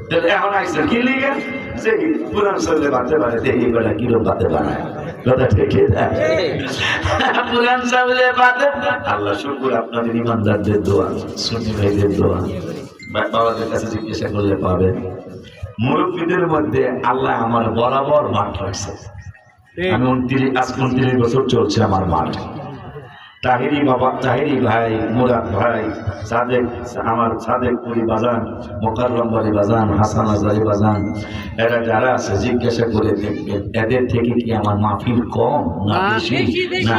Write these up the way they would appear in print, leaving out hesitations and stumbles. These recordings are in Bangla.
তাহলে এখন আইসে কি লিগে যে পুরান শরীরে বাঁধতে পারে দেখি বেলা কিরম বাঁধতে পারায় কথা ঠিক পুরান শরীরে বাঁধে। আল্লাহ শুকুর আপনাদের ইমানদারদের দোয়া, সুন্নি ভাইদের দোয়া, বাবাদের কাছে জিজ্ঞাসা করলে পাবে। মুরব্বীদের মধ্যে আল্লাহ আমার বরাবর মাঠ রাখছে। আমি 29 বছর চলছে আমার মাঠ। তাহিরি বাবা, তাহিরি ভাই, মুরাদ ভাই, সাদেক, আমার সাদেকপুরি বাজান, মোকাররম বাড়ি বাজান, হাসান আজারি বাজান, এরা যারা আছে জিজ্ঞাসা করে দেখবেন এদের থেকে কি আমার মাহফিল কম না বেশি? না,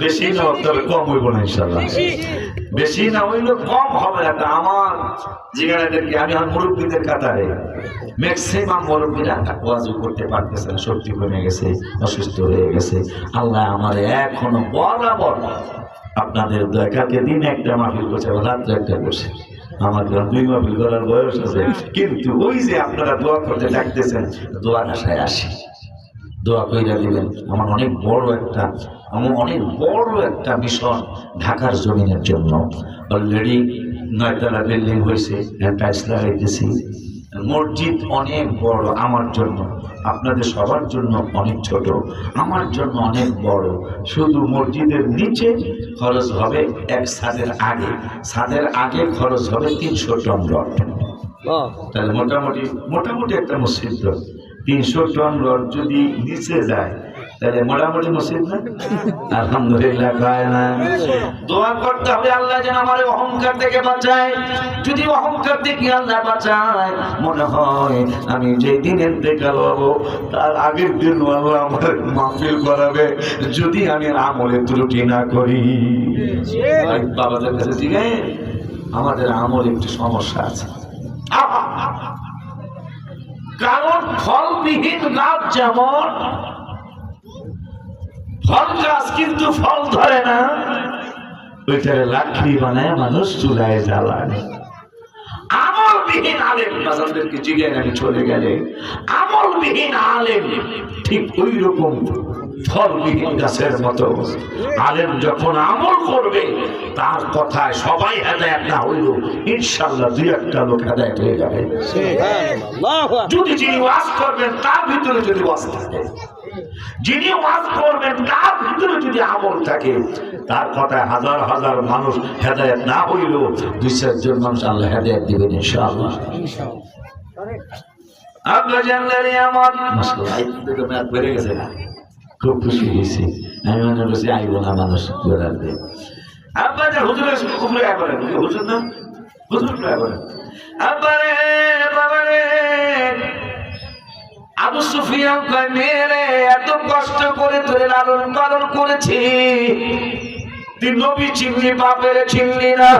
বেশি না, তবে কম হইব না ইনশাল্লাহ। বেশি না হইলে কম হবে না। আমার জিজ্ঞাসাদেরকে আমি আমার মুরব্বীদের কাতারে ম্যাক্সিমাম মুরব্বীরা ওয়াজু করতে পারতেছে না, শক্তি কমে গেছে, অসুস্থ হয়ে গেছে। আল্লাহ আমার এখনো বরাবর আপনাদের দয়াকে দিন একটা মাহফিল করছে, রাত্রে একটা করছে। আমার 2 মাহফিল করার বয়স আছে, কিন্তু ওই যে আপনারা দোয়া করতে ডাকতেছেন, দোয়ার আশায় আসি। দোয়া কইরা দিবেন। আমার অনেক বড় একটা মিশন ঢাকার জমিনের জন্য। অলরেডি 9 তলা বিল্ডিং হয়েছে, টাইলস লাগাইতেছি। মসজিদ অনেক বড় আমার জন্য, আপনাদের সবার জন্য অনেক ছোট, আমার জন্য অনেক বড়। শুধু মসজিদের নিচে খরচ হবে ছাদের আগে খরচ হবে 300 টন রড। তাহলে মোটামুটি একটা মসজিদ 300 টন রড যদি নিচে যায় তাহলে মোটামুটি মসজিদ না? আলহামদুলিল্লাহ। গায় না দোয়া করতে হবে আল্লাহ যেন আমার অহংকার থেকে বাঁচায়। যদি অহংকার থেকে আল্লাহ বাঁচায়, মনে হয় আমি যে দিনের দেখা হবো তার আগের দিন আল্লাহ আমার মাহফিল করাবে, যদি আমি আমলে ত্রুটি না করি। বাবাদের কাছে জিজ্ঞাসা, আমাদের আমল একটু সমস্যা আছে। কারণ ফলবিহীন গাছ যেমন ফল গাছ কিন্তু ফল ধরে না, ওইটারে লাকড়ি বানায় মানুষ চুলায় জ্বালায়। আমলবিহীন আলেম, বাজারদেরকে জিজ্ঞাসা আমি চলে গেলে, আমলবিহীন আলেম ঠিক ওই রকম ফলবিহীন গাছের মতো। আলেম যখন আমল করবে তার কথায় সবাই হেদায়েত না হইল ইনশাআল্লাহ 2-1টা লোক হেদায়েত হয়ে যাবে। যদি যিনি ওয়াজ করবেন তার ভিতরে যদি ওয়াজ থাকে, যিনি ওয়াজ করবেন তার ভিতরে যদি আমল থাকে, তার কথায় হাজার হাজার মানুষ হেদায়েত না হইল 2-4 জন মানুষ আল্লাহ হেদায়েত দিবেন ইনশাআল্লাহ। আল্লাহ জানলে আমার মাশাআল্লাহ বেড়ে গেছে না, খুব খুশি হয়েছি। আমি মনে করছি আইব না মানুষ বেড়াতে। আপনাদের হুজুরের উপরে একবারে হুজুর না, হুজুর একবারে আব্বারে বাবারে আবু সুফিয়ান কয় মেরে এত কষ্ট করে তোরে লালন পালন করেছি, তুই নবী চিনলি বাপের চিনলি না।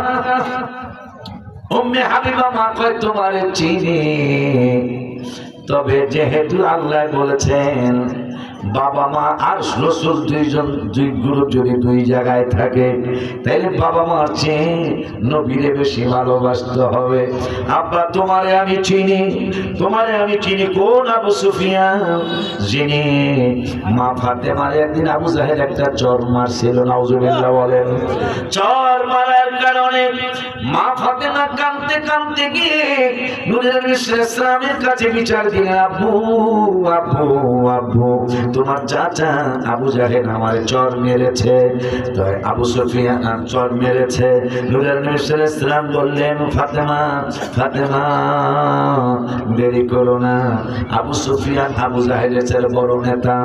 উম্মে হাবিবা মা কয় তোমারে চিনি, তবে যেহেতু আল্লাহ বলেছেন বাবা মা আর রাসূল দুই গুরু যদি 2 জায়গায় থাকে, তাইলে বাবা মার চেয়ে নবীরে বেশি ভালোবাসতে হবে। আব্বা তোমারে আমি চিনি কোন আবু সুফিয়ান, যিনি মা ফাতেমার একদিন আবু জাহেল একটা চর মারছিল, নাউজুবিল্লাহ বলেন। চর মারার কারণে মা ফাতেমা কাঁদতে কাঁদতে গিয়ে নূরের নবী সাল্লাল্লাহু আলাইহি ওয়াসাল্লামের কাছে বিচার দিলেন, আব্বু আব্বু আব্বু তোমার চাচা আবু জাহেল আমার চর মেরেছে। তো আবু সুফিয়ান চর মেরেছে। নূরের নবী সাল্লাল্লাহু আলাইহি ওয়াসাল্লাম বললেন, ফাতেমা ফাতেমা দেরি করো না, আবু সুফিয়ান আবু জাহেলের বড় নেতা,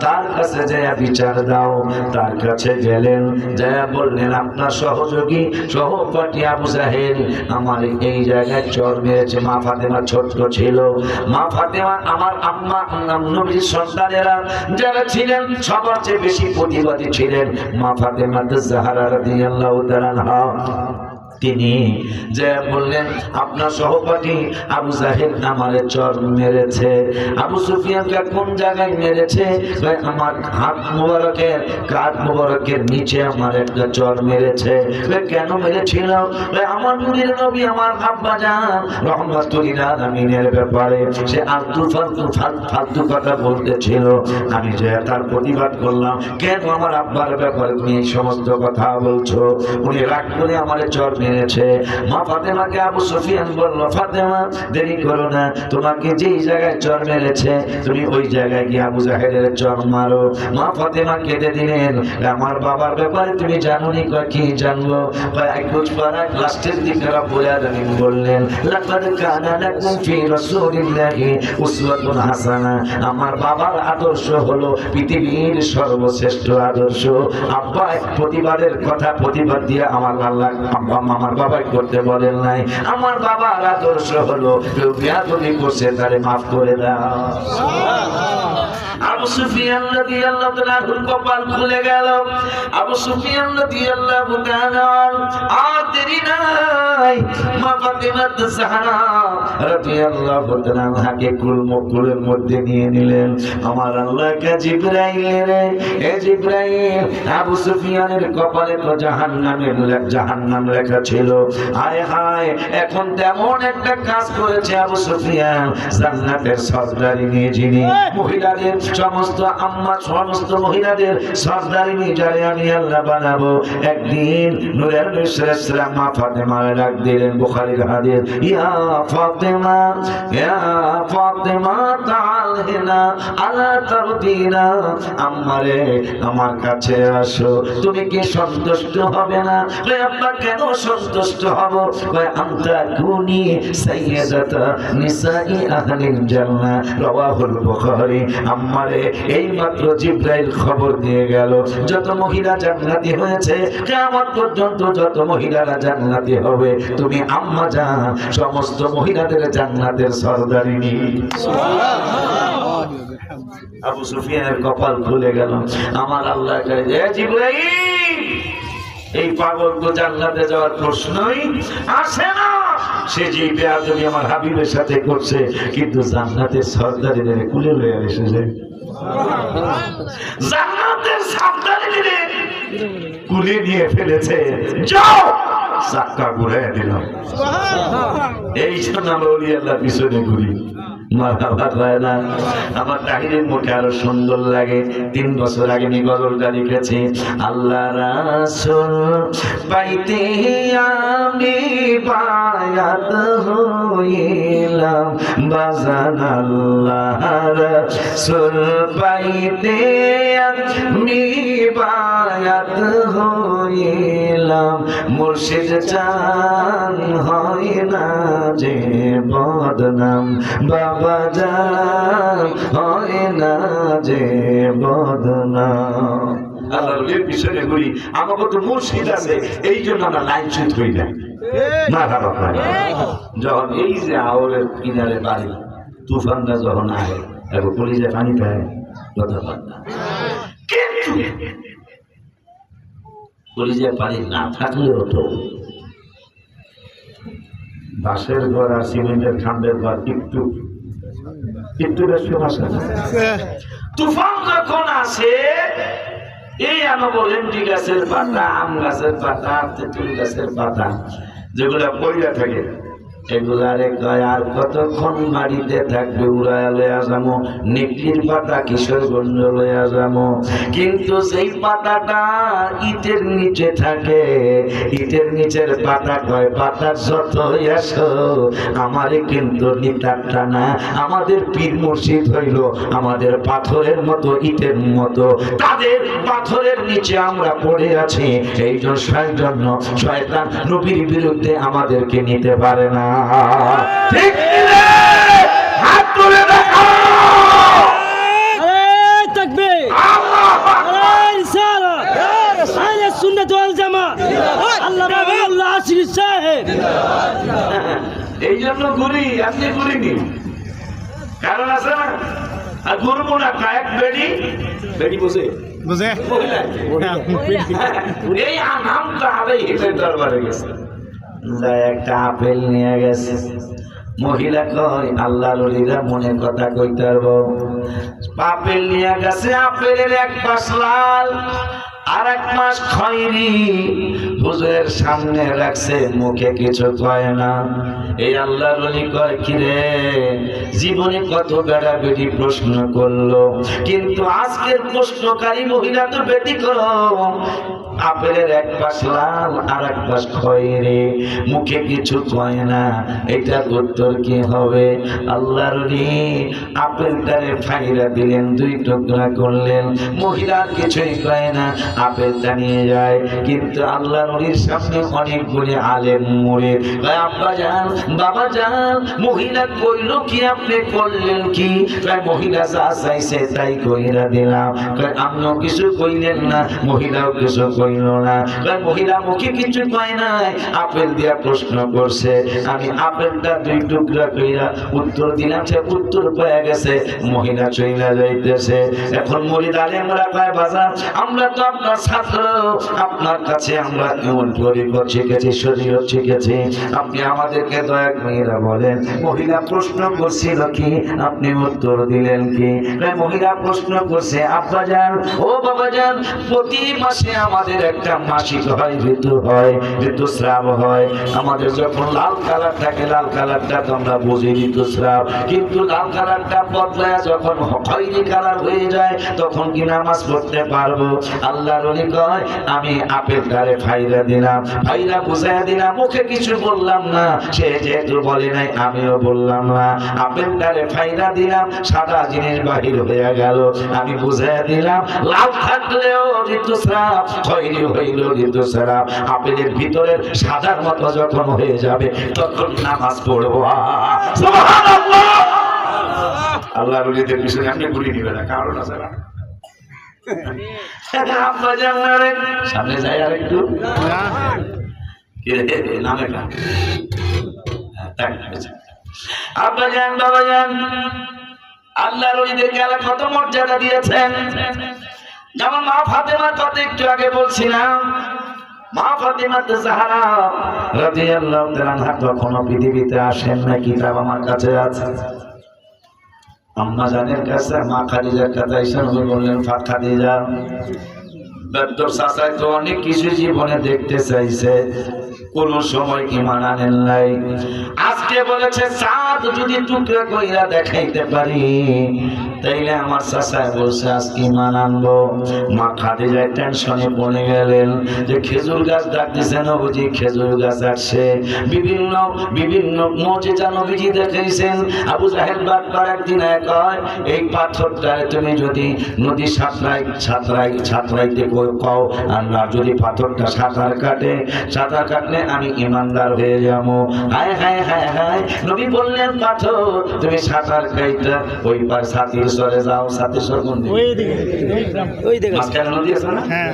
তার কাছে যায় বিচার দাও। তার কাছে গেলেন, যায় বললেন আপনার সহপাঠী আবু জাহেল আমার এই জায়গায় চর মেরেছে। মা ফাতেমা ছোট্ট ছিল, মা ফাতেমা আমার আম্মা নবীর সন্তানেরা যারা ছিলেন সবার চেয়ে বেশি প্রতিবাদী ছিলেন মা ফাতেমা জাহরা রাদিয়াল্লাহু তাআলা আনহা। তিনি যে বললেন আপনার সহপাঠী আবু জাহেল আমারে চর মেরেছে। আবু সুফিয়ানকে কোন জায়গায় মেরেছে? আমার হাত মুবারকের কাঁধ মুবারকের নিচে আমার একটা চর মেরেছে। কেন মেরেছিল? আমার নূরের নবী আমার আব্বা জান রাহমাতুল লিল আলামিনের ব্যাপারে সে ফালতু কথা বলতেছিল। আমি যে তার প্রতিবাদ করলাম, কেন আমার আব্বার ব্যাপারে তুমি এই সমস্ত কথা বলছো? উনি রাগ করে আমার চর মেরেছে। মা ফাতেমাকে আবু সুফিয়ান বলল, ফাতেমা দেরি করো না, তোমাকে যেই জায়গায় চর মেরেছে তুমি ওই জায়গায় গিয়ে আবু জাহেলের চর মারো। মা ফাতেমা কেঁদে দিলেন, আমার বাবার ব্যাপারে তুমি জানো নি? কি জানবো? লাস্টের দিকে রব্বুল আলামিন বললেন, লাকাদ কানা লাকুম ফি রাসূলিল্লাহি উসওয়াতুন হাসানা। আমার বাবার আদর্শ হলো পৃথিবীর সর্বশ্রেষ্ঠ আদর্শ। আব্বা প্রতিবাদের কথা প্রতিবাদ দিয়ে আমার আল্লাহ আমার বাবাই করতে বলেন নাই। আমার বাবার আদর্শ হলো কেউ বেয়াদবি করছে তারে মাফ করে দাও। আবু সুফিয়ান রাদিয়াল্লাহু তাআলার কপাল খুলে গেল। আবু সুফিয়ান রাদিয়াল্লাহু তাআলা আর দেরি নাই, মা ফাতিমা জাহরা রাদিয়াল্লাহু তাআলাকে কুলের মধ্যে নিয়ে নিলেন। আমার আল্লাহকে জিবরাইল রে, এ জিবরাইল, আবু সুফিয়ানের কপালে তো জাহান্নাম লেখা ছিল। হায় হায়, এখন তেমন একটা কাজ করেছে আবু সুফিয়ান, জান্নাতের সরদারি নিয়ে যিনি মহিলাদের সমস্ত মহিলাদের সরদারিনী যারে আমি আল্লাহ বানাবো। একদিন নূরের সালাম মা ফাতেমা ডাক দিলেন, বুখারীর হাদিস, ইয়া ফাতেমা তাআল হিনা আলা তারদিনা। আম্মারে, আমার কাছে আসো, তুমি কি সন্তুষ্ট হবে না? আব্বা কেন সন্তুষ্ট হব? আনতা কুনি সাইয়্যিদাতা নিসাই আহলিল জান্নাহ, রাওয়াহুল বুখারী। আম্মারে, এই মাত্র জিবরাইল খবর দিয়ে গেল যত মহিলা জান্নাতি হয়েছে, কিয়ামত পর্যন্ত যত মহিলারা জান্নাতি হবে, তুমি আম্মা জান সমস্ত মহিলাদের জান্নাতের সরদারিনী। সুবহানাল্লাহ। আবু সুফিয়ানের কপাল খুলে গেল। আমার আল্লাহ কয়, এ জিবরাইল, এই পাগল তো জান্নাতে যাওয়ার প্রশ্নই আসে না। সে যে বেয়াদবি আমার হাবিবের সাথে করছে, কিন্তু জান্নাতের সরদারিদের কুলে লয়ে এসেছে। জান্নাতের সরদারিদের কুলে নিয়ে ফেলেছে। যাও, চাক্কা ঘুরাইয়া দিলাম। এই জন্য আমরা ওলি আল্লাহ পিছনে ঘুরি। আমার তাহিরের মুখে আরো সুন্দর লাগে। 3 বছর আগে আমি গজলটা লিখেছি, আল্লাহ রাসূল পাইতে আমি বায়াত হইলাম, বাজান আল্লাহ রাসূল পাইতে আমি বায়াত হইলাম, মুর্শিদ চান হয় না যে বদনাম, বাবা জান হয় না যে বদনাম। আল্লাহর পিছনে ঘুরি, আমাকে তো মুর্শিদ আছে, এই জন্য আমরা লাইন চুত হই না। যখন এই যে আওয়ারের কিনারে বাড়ি, তুফানটা যখন আয়, এখন কলিজে পানি পায়, কথা পান না। কিন্তু কলিজে পানি না থাকলেও তো বাঁশের ঘর আর সিমেন্টের খাম্বের ঘর একটু বেশ তুফান যখন আসে, এই আমাকে লেমটি গাছের পাতা, আম গাছের পাতা, তেঁতুল গাছের পাতা যেগুলা পড়িয়া থাকে, এগুলারে কয় আর কতক্ষণ বাড়িতে থাকবে, উড়ায় লইয়া যাবো। নেকড়ির পাতা কিশোরগঞ্জ লইয়া যাবো। কিন্তু সেই পাতাটা ইটের নিচে থাকে, ইটের নিচের পাতা কয়, পাতার যত আসো আমারে কিন্তু নিতারটা না। আমাদের পীর মুর্শিদ হইল আমাদের পাথরের মতো, ইটের মতো, তাদের পাথরের নিচে আমরা পড়ে আছি। এই জন্য শয়তান নবীর বিরুদ্ধে আমাদেরকে নিতে পারে না। ঠিক হাত তুলে দেখাও। তাকবীর, আল্লাহু রিসালাত, আহলে সুন্নাত ওয়াল জামাত, আল্লাহ বাবা, আল্লাহ আশিক সাহেব। এই জন্য ঘুরি, আপনি ঘুরিনি, কারণ আছে না। আর ঘুরবো না, কায়েক বেড়ি বসে এই নামটা আলাই হিমের দরবারে গেছে, একটা আপেল নিয়ে গেছে। মহিলা কয়, আল্লাহর ওলিরা মনে কথা কইতে পারবো। আপেল নিয়ে গেছে, আপেলের এক পাশ লাল আর এক মাস খয়েরি। হুজুরের সামনে রাখছে, মুখে কিছু কয় না। এই আল্লাহর ওলি কয়, কিরে জীবনে কত বেড়া বেটি প্রশ্ন করলো, কিন্তু আজকের প্রশ্নকারী মহিলা তো ব্যতিক্রম। আপেলের এক পাশ লাল আর এক পাশ খয়েরি, মুখে কিছু কয় না, এটার উত্তর কি হবে? আল্লাহর আপেলটারে ফাইরা দিলেন, 2 টুকরা করলেন, মহিলার কিছুই কয় না, আপেলটা নিয়ে যায়। কিন্তু আল্লাহ নবীর সামনে অনেকগুলি আলেম মুরিদ কয়, আব্বা যান, বাবা যান, মহিলা কইল কি, আপনি করলেন কি? কয় মহিলা যা চাইছে তাই কইরা দিলাম। কয় আপনিও কিছু কইলেন না, মহিলাও কিছু কইল না। কয় মহিলা মুখে কিছু কয় নাই, আপেল দিয়া প্রশ্ন করছে, আমি আপেলটা 2 টুকরা কইরা উত্তর দিলাম, সে উত্তর পেয়ে গেছে, মহিলা চইলা যাইতেছে। এখন মুরিদ আলেমরা কয়, বাজার আমরা তো আপনার ছাত্র, আপনার কাছে আমরা এমন পরিবার শিখেছি, শরীয়ত শিখেছি, আপনি আমাদেরকে দয়া কইরা বলেন মহিলা প্রশ্ন করছিল কি, আপনি উত্তর দিলেন কি? মহিলা প্রশ্ন করছে, আব্বা যান, ও বাবা যান, প্রতি মাসে আমাদের একটা মাসিক হয়, ঋতু হয়, ঋতুস্রাব হয়। আমাদের যখন লাল কালার থাকে, লাল কালারটা তো আমরা বুঝি ঋতুস্রাব, কিন্তু লাল কালারটা বদলায় যখন খয়েরি কালার হয়ে যায়, তখন কি নামাজ পড়তে পারবো? আল্লাহর ওলি কয়, আমি আপেলটারে ফাইরা দিলাম, ফাইরা বুঝাইয়া দিলাম, মুখে কিছু বললাম না, সে যেহেতু বলে নাই আমিও বললাম না, আপেলটারে ফাইরা দিলাম, সাদা জিনিস বাহির হয়ে গেল, আমি বুঝাইয়া দিলাম, লাল থাকলেও ঋতুস্রাব, খয়েরি হইল ঋতুস্রাব, আপেলের ভিতরের সাদার মতো যখন হয়ে যাবে তখন নামাজ পড়বো। সুবহানাল্লাহ। আল্লাহর ওলিদের পিছনে আপনি ঘুরিয়ে নিবে না, কারণ আছে না। সামনে যাই আর একটু নামে না, আব্বা যান, বাবা যান, আল্লাহর ওলিদেরকে আল্লাহ কত মর্যাদা দিয়েছেন। যেমন মা ফাতেমার কথা একটু আগে বলছিলাম, মা ফাতেমা জাহরা রাদিয়াল্লাহু তাআলা আনহা কখনো পৃথিবীতে আসেন না, কিতাব আমার কাছে আছে। আম্মা জানের কাছে, মা খাদিজার কাছে এসে বললেন, খাদিজা, বেদ্দর চাচাই তো অনেক কিছু জীবনে দেখতে চাইছে, কোন সময় ঈমান আনেন নাই, আজকে বলেছে চাঁদ যদি টুকরা কইরা দেখাইতে পারি তাইলে আমার চাচাই বলছে আজকে ঈমান আনবো। মা খাদিজা টেনশনে পড়ে গেলেন যে খেজুর গাছ ডাক দিছে, নবীজি খেজুর গাছ আসছে, বিভিন্ন বিভিন্ন মুজিজা নবীজি দেখাইছেন। আবু জাহেল বাটপার একদিন কয়, এই পাথরটা তুমি যদি নদী ছাতরাইতে কও, আর না যদি পাথরটা সাঁতার কাটলে আমি ইমানদার হয়ে যাবো। হায় হায় হায় হায়, নবী বললেন পাথর তুমি সাঁতার কাইটা ওই পার সাথীর সরে যাও। সাথীর সর কোন দিকে? মাঝখানে নদী আছে না? হ্যাঁ,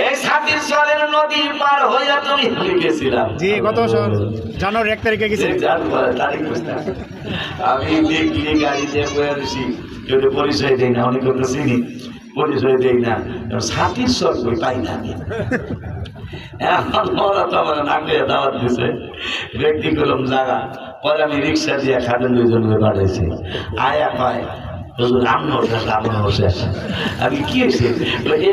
এই সাথীর সরের নদী পার হইয়া তুমি গেছিলাম। জি, কত জানুয়ারি 1 তারিখে গেছি। আমি দেখলি গাড়িতে বসেছি, কেউ পরিচয় দেই না, অনেক কথা চিনি, পরিচয় দেই না, সাথীর সর কই পাই না। এখন ওরা তো আমার নাকে দাওয়াত দিছে, ব্যক্তি করলাম জায়গা, পরে আমি রিক্সা দিয়ে খাদেন 2 জনকে পাঠাইছি। আয়া পায় আমি কি হয়েছে,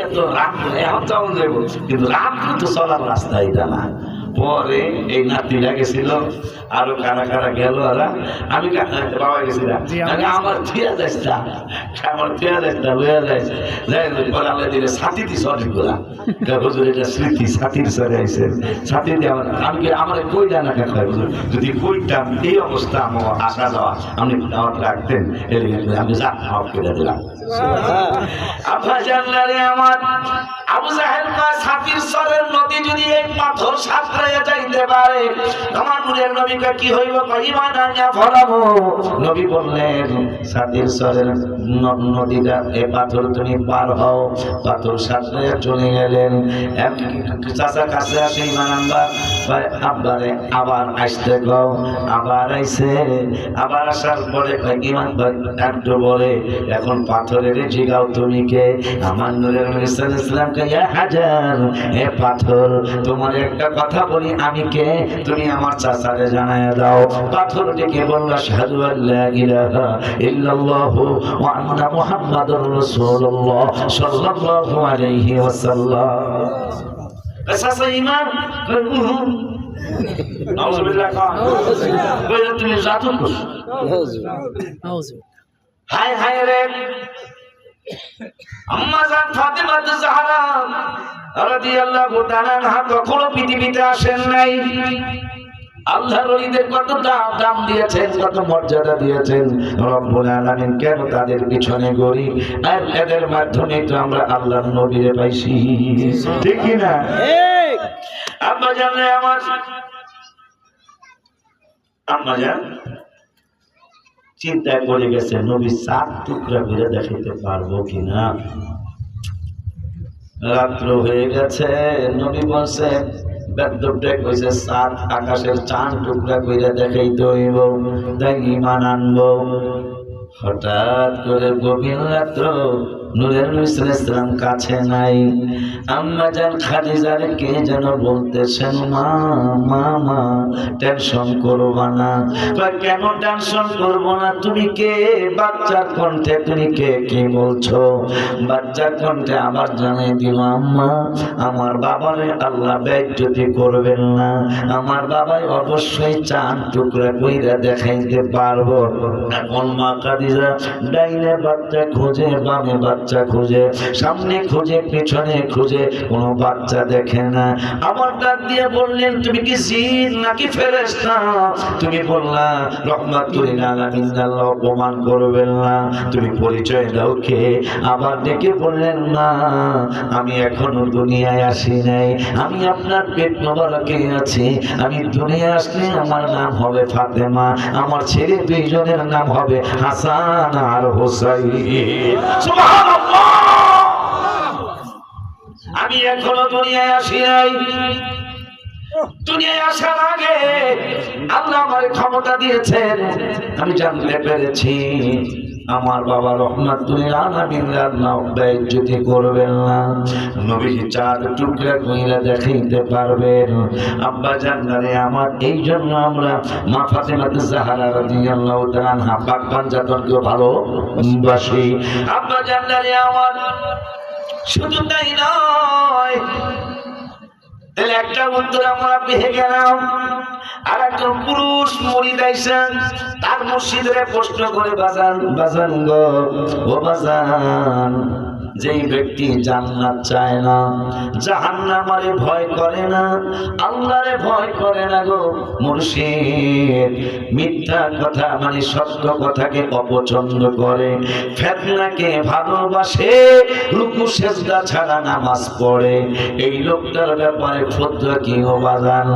এত রাম এখন যেমন যাবো, কিন্তু রাম তো চলার রাস্তা এটা না। পরে এই নাতিরা গেছিল, আরো কারা কারা গেল, আমি বাবা গেছিলাম, আমার থিয়া যাইতা, আমার থিয়া যাইতা লইয়া যাইছে, পরে আল্লাহ দিলে সাথী দিস অনেক গোলা, হুজুর এটা স্মৃতি, সাথীর সরে আইসে, সাথী দিয়ে আমি আমার কই জানা খাই, হুজুর যদি কইতাম এই অবস্থা আমার আসা যাওয়া আপনি দাওয়াত রাখতেন, আমি যা মাফ করে দিলাম। আব্বা জানলারে আমার আবু জাহেল কয়, সাথীর সরের নদী যদি এই পাথর সাঁতরাইয়া যাইতে পারে আমার নূরের নবীকে কি হইব? ঈমান আনিয়া ফলাবো। নবী বললেন, সাথীর সরের নদীটা এই পাথর তুমি পার হও। পাথর সাঁতরাইয়া চলে গেলেন। চাচা কাছে আসে ঈমান আনবা, আব্বারে আবার আসতে গাও, আবার আইসে, আবার আসার পরে ঈমান একটু বলে, এখন পাথরের জিগাও তুমি কে? আমার নূরের নবী সাল্লাল্লাহু আলাইহি ওয়াসাল্লাম কে, ইয়া হাজার, হে পাথর তোমার একটা কথা বলি, আমি কে তুমি আমার চাচারে জানায় দাও। পাথর ডেকে বলল, আশহাদু আল্লা ইলাহা ইল্লাল্লাহু ওয়া আন্না মুহাম্মাদুর রাসূলুল্লাহ সাল্লাল্লাহু আলাইহি ওয়াসাল্লাম। চাচা ঈমান নাউজুবিল্লাহ কয়, তুমি জাদু করো। হায় হায় রে, আম্মা জান ফাতেমা জাহরা রাদিয়াল্লাহু তাআলা আনহা কখনো পৃথিবীতে আসেন নাই। আল্লাহর ওলিদের কত দাম দিয়েছেন, কত মর্যাদা দিয়েছেন রব্বুল আলামিন। কেন তাদের পিছনে ঘুরি? আর এদের মাধ্যমে তো আমরা আল্লাহর নবীরে পাইছি, ঠিক কি না? আম্মা জানলে আমার আম্মা জান চিন্তায় পড়ে গেছে, নবী 7 টুকরা করে দেখাইতে পারবো কিনা। রাত্র হয়ে গেছে, নবী বলছে বেদ্যটা কইছে 7 আকাশের চাঁদ টুকরা কইরা দেখাইতে হইব, তাই ঈমান আনবো। হঠাৎ করে গভীর রাত্র, নূরের নবী সাল্লাল্লাহু আলাইহি ওয়াসাল্লাম কাছে নাই। আম্মা জান খাদিজার কে যেন বলতেছেন, মা মা মা টেনশন করবা না। কেন টেনশন করবো না? তুমি কে? বাচ্চার কণ্ঠে তুমি কে কি বলছো? বাচ্চার কণ্ঠে আবার জানিয়ে দিল, আম্মা আমার বাবারে আল্লাহ বেইজ্জতি করবেন না, আমার বাবাই অবশ্যই চাঁদ টুকরা কইরা দেখাইতে পারবো। এখন মা খাদিজা ডাইনে বাচ্চা খুঁজে, বামে বাচ্চা খুঁজে, সামনে খুঁজে, পেছনে খুঁজে, কোনো বাচ্চা দেখে না। আমার ডাক দিয়ে বললেন, তুমি কি জিন নাকি ফেরেশতা? তুমি বললা রহমাতুল লিল আলামিন, আল্লাহ অপমান করবেন না, তুমি পরিচয় দাও কে? আবার ডেকে বললেন, না আমি এখনো দুনিয়ায় আসি নাই, আমি আপনার পেট মোবারকে আছি। আমি দুনিয়ায় আসলে আমার নাম হবে ফাতেমা, আমার ছেলে 2 জনের নাম হবে হাসান আর হোসাইন। সুবহানাল্লাহ। আমি এখনো দুনিয়ায় আসি নাই। দুনিয়ায় আসার আগে আল্লাহ আমার ক্ষমতা দিয়েছেন, আমি জানতে পেরেছি আমার বাবা রহমাতুল লিল আলামিন আল্লাহ বেইজ্জতি করবেন না, নবীজি 4 টুকরা কইরা দেখাইতে পারবেন। আব্বা জানলে আমার, এই জন্য আমরা মা ফাতেমা জাহরা রাদিয়াল্লাহু তাআলা আনহা পাক পাঞ্জাতনকে ভালোবাসি। আব্বা জানলে আমার, শুধু তাই নয়, তাহলে একটা উত্তর আমরা পেয়ে গেলাম। আর একজন পুরুষ মুরিদ আইসেন, তার মুর্শিদরে প্রশ্ন করে, বাজান বাজান গো, ও বাজান, যেই ব্যক্তি জান্নাত চায় না, জাহান্নামে ভয় করে না, আল্লাহরে ভয় করে না গো মুর্শিদ, মিথ্যা কথা মানে সত্য কথাকে অপছন্দ করে, ফিতনাকে ভালোবাসে, রুকু সেজদা ছাড়া নামাজ পড়ে, এই লোকটার ব্যাপারে ফতোয়া কি ও বাজান?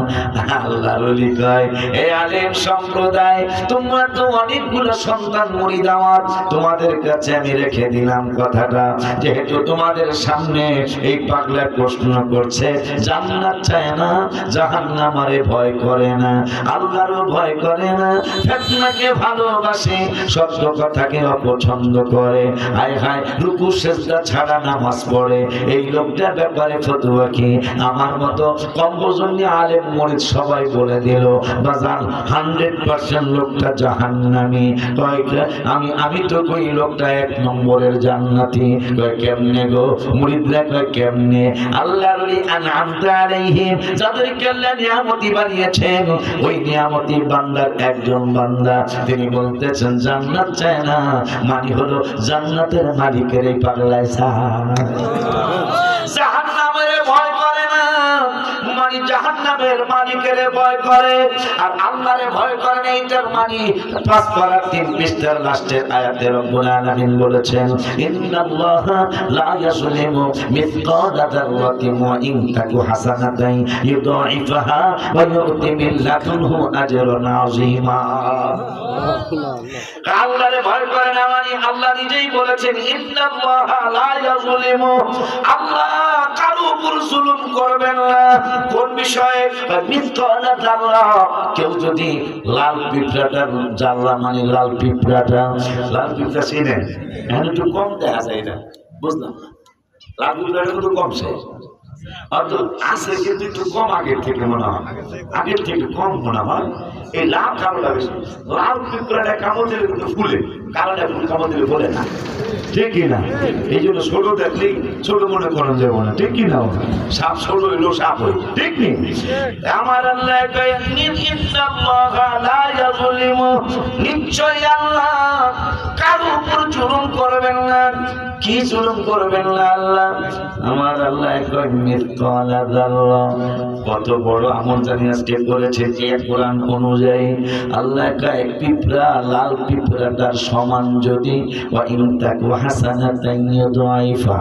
আল্লাহর ওলি কয়, এ আলেম সম্প্রদায়, তোমরা তো অনেকগুলো সন্তান মুরিদ আমার, তোমাদের কাছে আমি রেখে দিলাম কথাটা, যেহেতু তোমাদের সামনে এই পাগলা প্রশ্ন করছে, জান্নাত চায় না, জাহান্নামে ভয় করে না, আল্লাহরও ভয় করে না, ফিতনাকে ভালোবাসে, সত্য কথাকে অপছন্দ করে, হায় হায় রুকু সেজদা ছাড়া নামাজ পড়ে, এই লোকটার ব্যাপারে ফতোয়া কি? আমার মতো কম বজনী আলেম মুরিদ সবাই বলে দিল, বাজান 100% লোকটা জাহান্নামী। আমি তো কই লোকটা 1 নম্বরের জান্নাতি। কেমনে গো মুরিদরা? কয় কেমনে? আল্লাহর ওলি আনআমতা আলাইহিম, যাদেরকে আল্লাহ নিয়ামতি বানিয়েছেন, ওই নিয়ামতি বান্দার একজন বান্দা, তিনি বলতেছেন জান্নাত চায় না, মানে হলো জান্নাতের মালিকের এই পাগলায় জাহান্নামের ভয় করে না, মানে জাহান্নামের মালিকের ভয় করে, আর আল্লাহরে ভয় করে না, এইটার মানে 5 পারা 3 পৃষ্ঠার লাস্টের আয়াতে রব্বুল আলামিন বলেছেন, ইন্নাল্লাহা লা ইয়াজলিমু মিসকালা যাররাতিন ওয়া ইন তাকু হাসানাতান ইউদাইফাহা ওয়া ইউতি মিন লাদুনহু আজরান আযীমা। আল্লাহরে ভয় করে না মানে আল্লাহ নিজেই বলেছেন, ইন্নাল্লাহা লা ইয়াজলিমু, আল্লাহ কারো উপর জুলুম করবেন না। কোন বিষয়ে? মিসকালা যাররা, কেউ যদি লাল পিঁপড়াটা, জাররা মানে লাল পিঁপড়াটা, লাল পিঁপড়া চিনেন? এখন একটু কম দেখা যায় না, বুঝলাম, লাল পিঁপড়াটা কিন্তু কমছে, আছে কিন্তু একটু কম আগের থেকে মনে হয়, আগের থেকে কম মনে হয়। এই লাল কালোটা বেশি, লাল পিঁপড়াটা কামড় দিলে কিন্তু ফুলে, কালোটা ফুল কামড় দিলে বলে না, ঠিক কিনা? এই জন্য ছোট দেখলেই ছোট মনে করেন যাবো না, ঠিক কিনা? সাপ ছোট হইলো সাপ হই, ঠিক নেই? আমার আল্লাহ নিশ্চয় আল্লাহ কারো উপর জুলুম করবেন না। কি জুলুম করবেন না আল্লাহ। আমার আল্লাহ কয় মিসকালা যাররা, কত বড় আমল জানি আজকে করেছে যে কোরআন অনুযায়ী। আল্লাহ কয় পিঁপড়া, লাল পিঁপড়াটার সমান যদি ওয়া ইন তাকু হাসানাতান ইউদাইফা,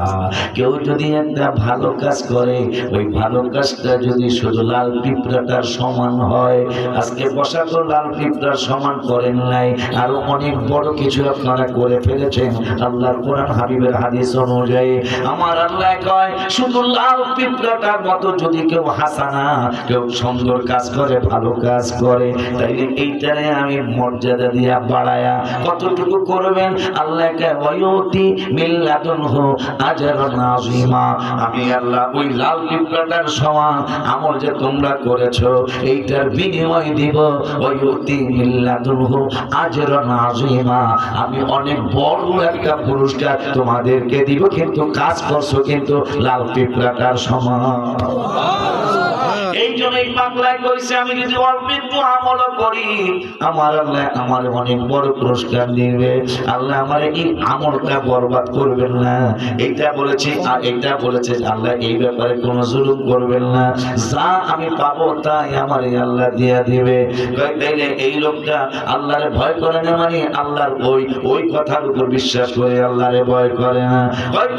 কেউ যদি একটা ভালো কাজ করে ওই ভালো কাজটা যদি শুধু লাল পিঁপড়াটার সমান হয়, আজকে বসা তো লাল পিঁপড়ার সমান করেন নাই, আরো অনেক বড় কিছু আপনারা করে ফেলেছেন আল্লাহর কোরআন হাবিবের হাদিস অনুযায়ী। আমার আল্লাহ কয় শুধু লাল পিঁপড়াটার মতো যদি কেউ হাসানা, কেউ সুন্দর কাজ করে, ভালো কাজ করে, তাইলে এইটারে আমি মর্যাদা দিয়া বাড়ায়া কতটুকু করবেন? আল্লাহ কয় ওয়ায়ুতি মিন লাদুনহু আজরান আযীমা, আমি আল্লাহ ওই লাল পিঁপড়াটার সমান আমল যে তোমরা করেছো এইটার বিনিময় দিব। ওয়ায়ুতি মিন লাদুনহু আজরান আযীমা, আমি অনেক বড় একটা পুরস্কার তোমাদেরকে দিব, কিন্তু কাজ করছো কিন্তু লাল পিঁপড়াটার সমান। এই জন্যই বাংলায় কইছে আমি যদি অল্প একটু আমল করি আমার আল্লাহ আমার অনেক বড় পুরস্কার দিবে। আল্লাহ আমার এই আমলটা বরবাদ করবেন না, এইটা বলেছি। আর এইটা বলেছে আল্লাহ এই ব্যাপারে কোনো জুলুম করবেন না, যা আমি পাবো তাই আমার আল্লাহ দিয়া দিবে। তাইলে এই লোকটা আল্লাহরে ভয় করে না, মানে আল্লাহর ওই কথার উপর বিশ্বাস করে আল্লাহরে ভয় করে না।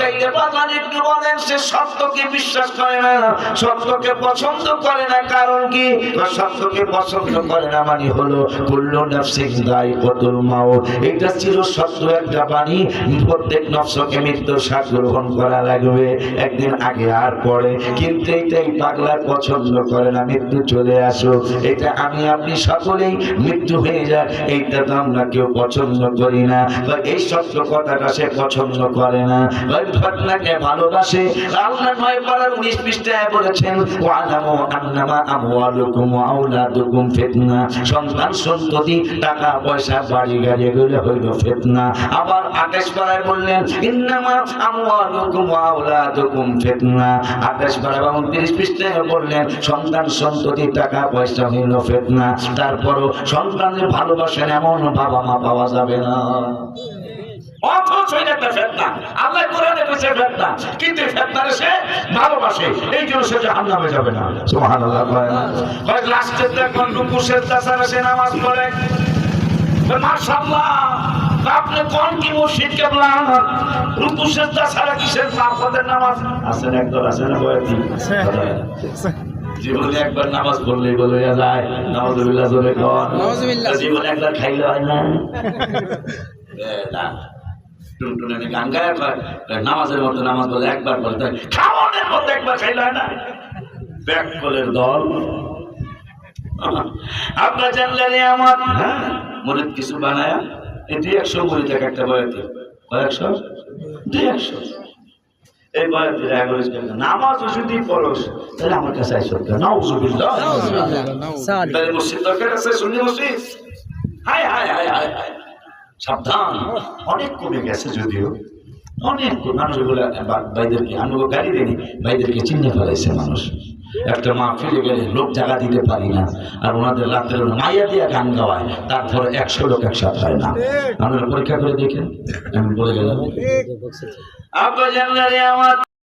তাইলে বাজার একটু বলেন সে সত্যকে বিশ্বাস করে না, সত্যকে পছন্দ করে না, কারণ কি? সত্যকে পছন্দ করে না মানে হলো কুল্লু নাফসিন যায়িকাতুল মাউত, এটা ছিল সত্য একটা বাণী, প্রত্যেক নফসকে মৃত্যুর স্বাদ গ্রহণ করা লাগবে একদিন, আগে আর পরে। কিন্তু এইটাই পাগলা পছন্দ করে না, মৃত্যু চলে আসো, এটা আমি আপনি সকলেই মৃত্যু হয়ে যায়, এইটা তো আমরা কেউ পছন্দ করি না। এই সত্য কথাটা সে পছন্দ করে না, ঘটনাকে ভালোবাসে। আল্লাহ 9 পৃষ্ঠায় বলেছেন ওয়ালামু আন্নামা আমওয়ালুকুম ওয়া আওলাদুকুম ফিতনা, সন্তান সন্ততি টাকা পয়সা বাড়ি গাড়ি এগুলো হইল ফিতনা। আবার 28 পারায় বললেন ইন্নামা আমওয়ালুকুম ওয়া আওলাদুকুম ফিতনা, 28 পারা 29 পৃষ্ঠায় বললেন সন্তান সন্ততি টাকা পয়সা হইল ফিতনা। তারপরও সন্তানের ভালোবাসেন এমন বাবা মা পাওয়া যাবে না। অথচ এটা ফিতনা, আল্লাহ কোরআনে কইছে ফিতনা, কিন্তু ফিতনারে সে ভালোবাসে, এই জন্য সে জাহান্নামে যাবে না। সুবহানাল্লাহ। কয় লাস্টে দেখুন রুকু সিজদা ছাড়া সে নামাজ পড়ে, মাশাআল্লাহ। আপনি কোন কি মুর্শিদ কেবলা রুকু সিজদা ছাড়া কিসের নামাজের নামাজ আছে না? একদল আছে না বয়াতি, জীবনে একবার নামাজ পড়লেই বলে যায় নাউযুবিল্লাহ, জোরে কোন নাউযুবিল্লাহ। জীবনে একবার খাইলে হয় না, না টুনটুনে গান গায় নামাজের মতো নামাজ বলে একবার বলতে হয়, খাওয়ানোর মতো একবার খাইলে হয় না। ব্যাককলের দল আপনার জানলেন আমার মরিদ কিছু বানায়া এই 200 মরিদ একটা বয়াতে, কয়েকশো 200 এই বয়াতে নামাজ যদি পড়স তাহলে আমার কাছে আইসো নাউযুবিল্লাহ। তাহলে মসজিদ দরকার আছে, সুন্নি মসজিদ। হায় হায় হায় হায় হায়, সাবধান, অনেক কমে গেছে যদিও, অনেক মানুষ বলে ভাইদেরকে, আমি গাড়ি দিই ভাইদেরকে চিনে ফেলাইছে মানুষ। একটা মা ফিরে গেলে লোক জায়গা দিতে পারি না, আর ওনাদের রাতের মাইয়া দিয়া গান গাওয়ায়, তারপরে 100 লোক একসাথে হয় না। আপনারা পরীক্ষা করে দেখেন, আমি বলে গেলাম।